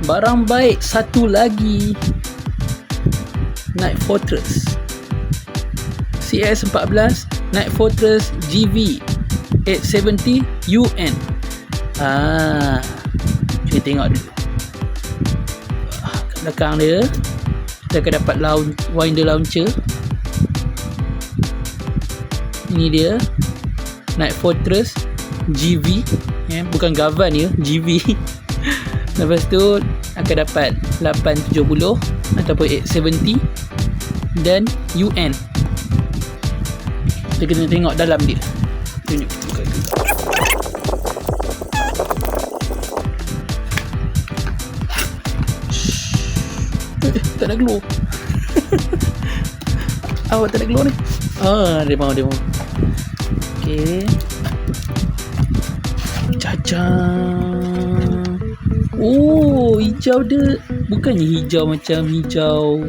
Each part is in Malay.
Barang baik satu lagi, Knight Fortress CS14 Knight Fortress GV 870 UN. Kita tengok dulu. Kat belakang dia kita akan dapat winder launcher. Ini dia Knight Fortress GV, bukan Gavan ya, GV. Lepas tu akan dapat 870 ataupun 870 dan UN. Kita kena tengok dalam dia. Tunjuk buka dulu. Tak ada glow. Awak tak ada glow ni. Dia mau. Okey. Cacang. Oh, hijau dia. Bukannya hijau macam hijau.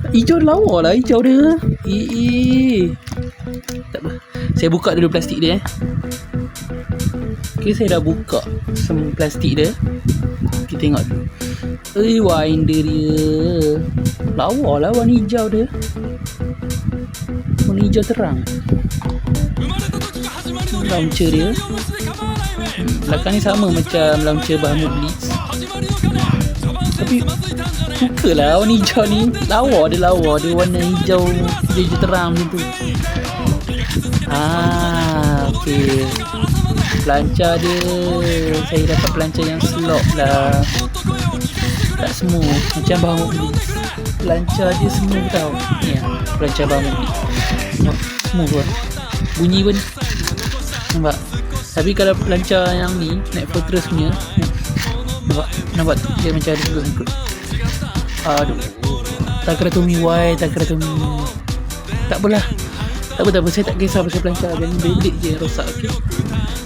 Hijau lawa lah hijau dia. Tak apa. Saya buka dulu plastik dia. Okay, saya dah buka semua plastik dia. Kita tengok dulu. Winder dia. Lawa lah warna hijau dia. Warna hijau terang. Launcher dia. Belakang ni sama macam launcher Bahamut Blitz. Tapi sukalah warna hijau ni. Lawa dia warna hijau terang macam tu. Okey. Pelancar dia, saya dapat pelancar yang slot lah. Tak semua macam Bahamut Blitz. Pelancar dia semua tau. Ni pelancar Bahamut Blitz. Semua pun bunyi pun nampak. Tapi kalau pelancar yang ni Knight Fortress punya, nampak dia macam ada sengkut. Aduh, Takara-Tomy Y. Tak apalah. Tak apa, saya tak kisah pasal pelancar. Jangan Beyblade je yang rosak.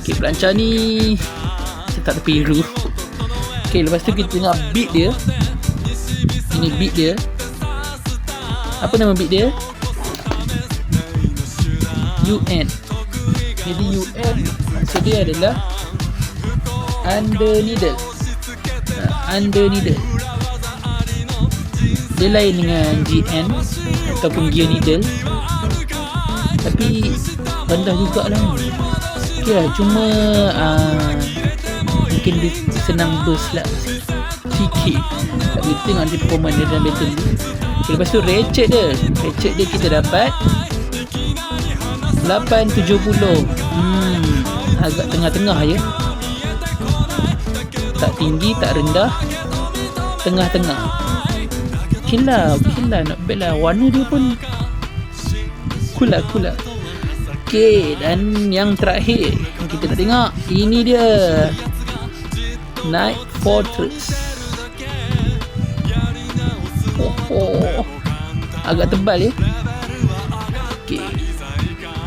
Okay, pelancar ni saya tak tepi dulu. Okay, lepas tu kita tengok beat dia. Ini beat dia. Apa nama beat dia? UN. Jadi UN maksud dia adalah under needle. Dia lain dengan GN ataupun gear needle, tapi rendah jugalah ni. Okay lah, cuma mungkin dia senang burst lah sikit. Tapi tengok dia performance dia dalam battle ni. Okay, lepas tu ratchet dia kita dapat 870. Agak tengah-tengah je. Tak tinggi, tak rendah, tengah-tengah. Okay lah, not bad lah. Warna dia pun cool lah. Okay, dan yang terakhir kita nak tengok, ini dia Knight Fortress. Agak tebal ya. Okay,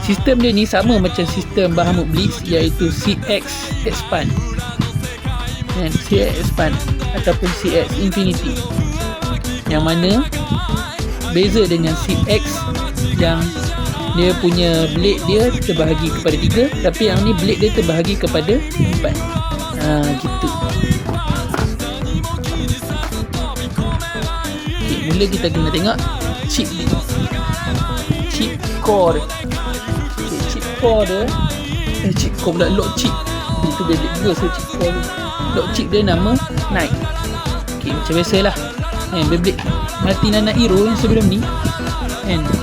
sistem dia ni sama macam sistem Bahamut Blitz, iaitu CX Expand, CX Expand ataupun CX Infinity. Yang mana beza dengan CX yang dia punya blade dia terbahagi kepada 3, tapi yang ni blade dia terbahagi kepada 4. Gitu. Okay, mula kita kena tengok chip core dia. Okay, chip core dia chip core pula, lock chip itu beda juga. So chip core dia, lock chip dia nama Knight. Okay, macam biasalah Beyblade Multi Nana Hero yang sebelum ni,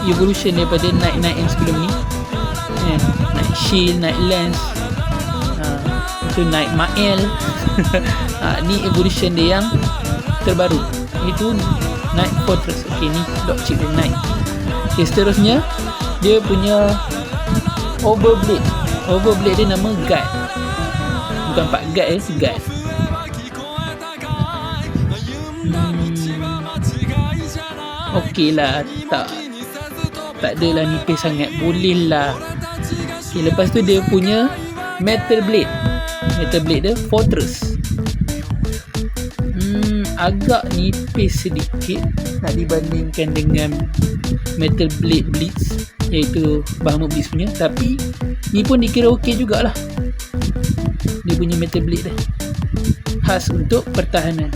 evolution daripada Knight yang sebelum ni, Knight Shield, Knight Lance, itu Knight Mael. Ni evolution dia yang terbaru, itu Knight Fortress. Okay, ni lock chip dia Knight. Okay, seterusnya dia punya Overblade dia nama Guard. Bukan Pak Guard Guard. Okey lah, tak adalah nipis sangat, boleh lah. Okay, lepas tu dia punya Metal Blade dia Fortress. Agak nipis sedikit nak dibandingkan dengan Metal Blade Blitz, iaitu Bahamut Blitz punya, tapi ni pun dikira okey jugalah dia punya Metal Blade dah. khas untuk pertahanan,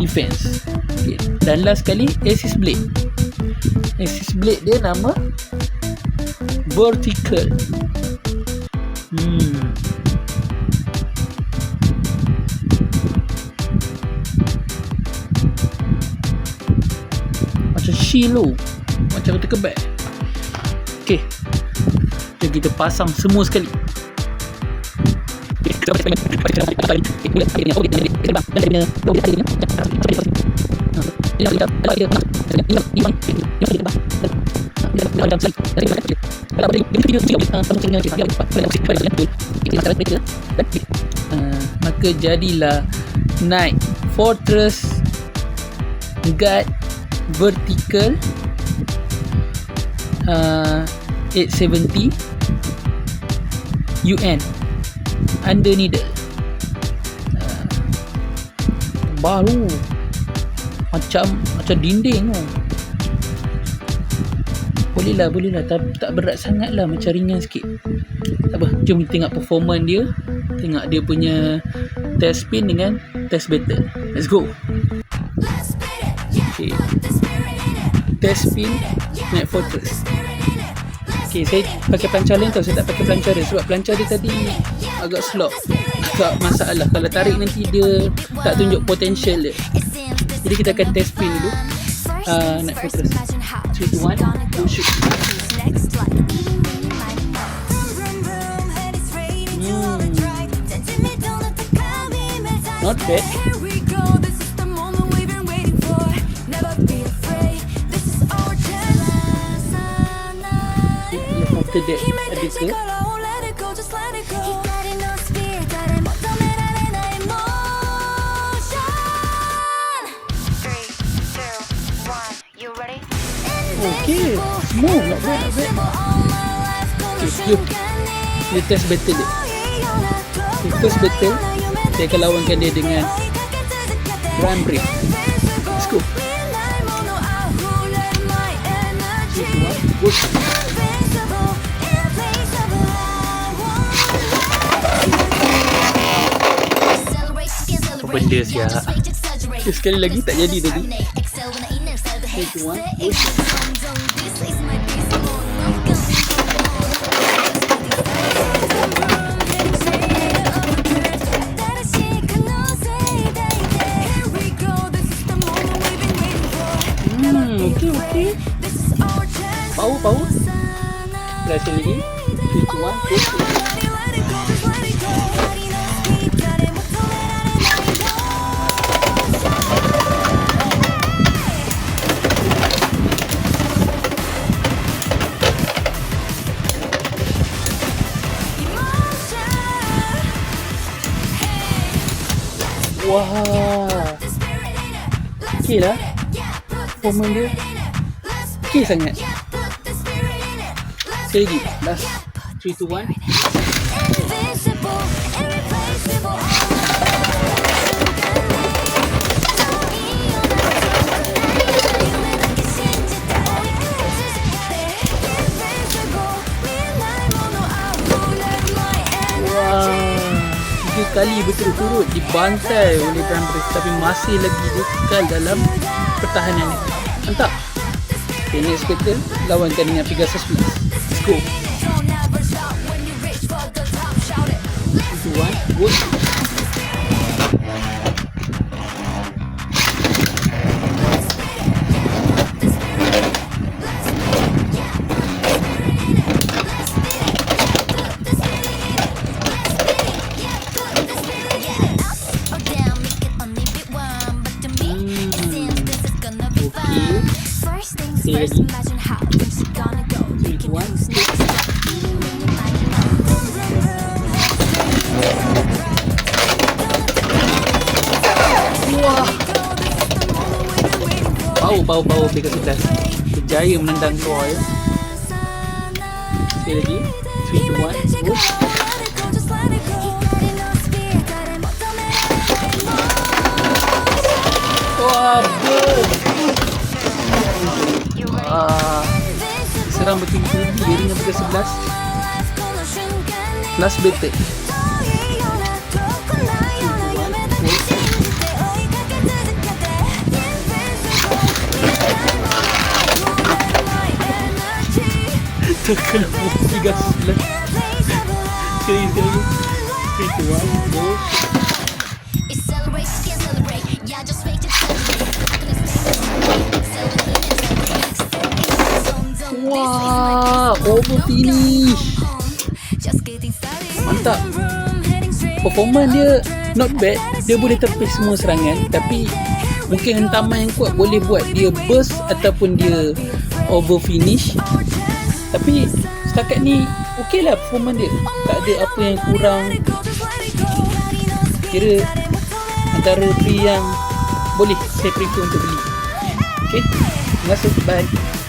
defense. Okay. Dan last sekali, assist blade. Assist blade dia nama vertical. Macam shield tu, macam vertical bag. Okay, jom kita pasang semua sekali. Maka jadilah Knight Fortress Guard Vertical 870 UN under needle. Baru macam dinding tu. Boleh lah, tak berat sangat lah, macam ringan sikit. Tak apa, jom kita tengok performance dia. Tengok dia punya test spin dengan test battle. Let's go. Okay, test spin Knight Fortress. Okay, saya pakai pelancar lain tau, saya tak pakai pelancar dia sebab pelancar dia tadi agak slop, agak masalah. Kalau tarik nanti dia tak tunjuk potential dia. Jadi kita akan test spin dulu. Knight Fortress 3, 2, 1, go shoot. Not bad. After that ada ke okay, smooth, not bad. Okay, dia test battle dia. Okay, first battle saya akan lawankan dia dengan Grand Break. Let's go. 3, 2, 1, go. Benda siap. Sekali lagi tak jadi tadi. 3, 2, 1, go. Okay. Power. Berhasil lagi. 3, 2, 1, go. Wah, okey lah. Performance dia okey sangat. Sekali lagi, last 3, 2, 1. Kali berturut-turut dibantai oleh Grand Prix, tapi masih lagi kekal dalam pertahanan ni. Mantap. Okay, next battle lawankan dengan Pegasus Plus. Let's go. 3, 2, 1, go. Lagi. 3, 2, 1. Wah. Power Pegasus Plus. Berjaya menendang keluar ya. Sekali lagi. 3, 2, 1. Go. Wah, serang betul-betul dia dengan Pegasus 11. Last battle. Tekan bukti gas lah. Sekali. 3, 2, 1, go. Wah, over finish. Mantap. Performance dia not bad. Dia boleh tepis semua serangan, tapi mungkin hentaman yang kuat boleh buat dia burst ataupun dia over finish. Tapi setakat ni okey lah performance dia. Tak ada apa yang kurang. Kira antara beli yang boleh saya prefer untuk beli. Okay, terima kasih. Bye.